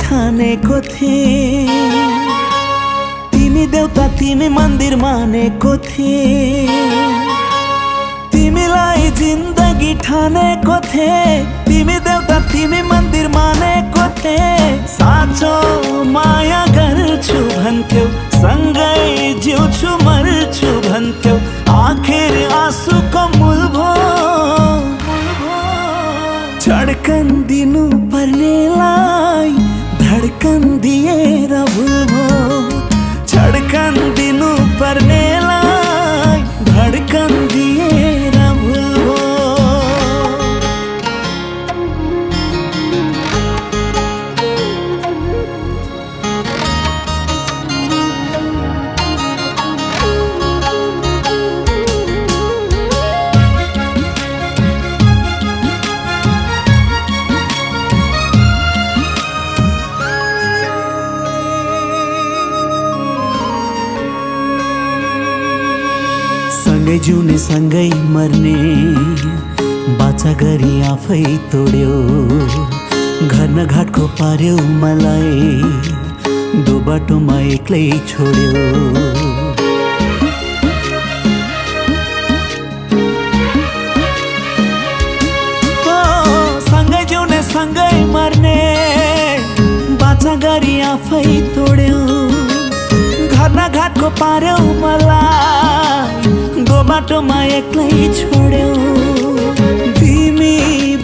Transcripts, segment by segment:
ठानेको थिए, तिमी देउता तिमी मन्दिर मानेको थिए, तिमीलाई जिन्दगी ठानेको थिए, तिमी देउता तिमी मन्दिर मानेको थिए। साँचो माया गर्छु भन्थ्यौ, सँगै जिउँछु मर्छु भन्थ्यौ, आखिर आँसुको मूल भो। धड्कन दिनु पर्नेलाई धड्कन दिएर भुल भो, धड्कन दिनु पर्नेलाई धड्कन दिएर भुल भो। सँगै जिउने सँगै मर्ने बाचा गरी आफै तोड्यो, घर न घाटको पार्यो मलाई, दो बाटोमा एक्लै छोड्यो। सँगै जिउने सँगै मर्ने बाचा गरी आफै तोड्यो, घर न घाटको पार्यो मलाई, दो बाटोमा एक्लै छोड्यो। तिमी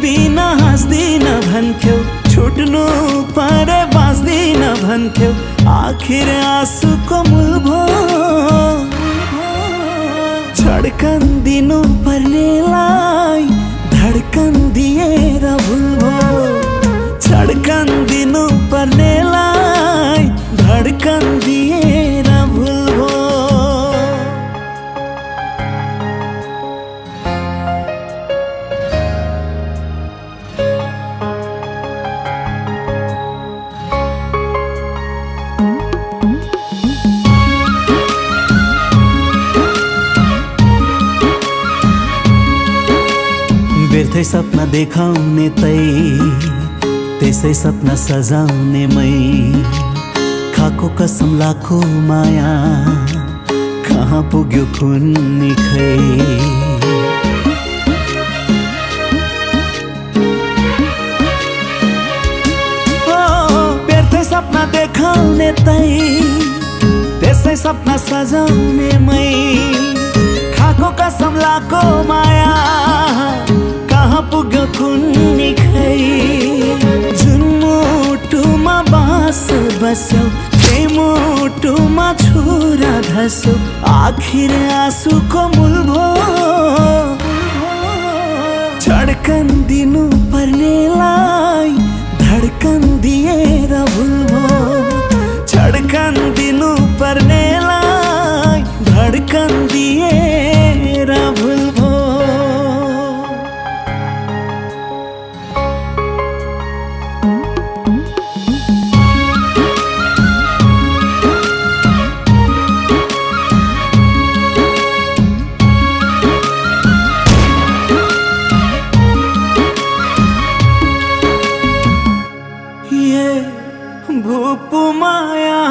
बिना हाँस्दिन भन्थ्यौ, छुट्नु परे बाँच्दिन भन्थ्यौ, आखिर आँसुको मूल भो। धड्कन दिनु पर्नेलाई धड्कन दिएर भुल भो, धड्कन दिनु पर्नेलाई धड्कन दिएर भुल भो। व्यर्थै सपना देखाउने तै, त्यसै सपना सजाउने मै, खाको कसम लाखो माया, कहाँ पुग्यो कुन्नी खै। व्यर्थै सपना देखाउने तै, त्यसै सपना सजाउने मै, खाको कसम लाखो माया, कहाँ पुग्यो कुन्नी खै। जुन मुटुमा बास बस्यौ, त्यही मुटुमा छुरा धस्यौ, आखिर आँसुको मूल भो। धड्कन दिनु पर्नेलाई धड्कन दिएर भुल भो, धड्कन दिनु पर्नेलाई धड्कन दिएर भुल भो। भूप माया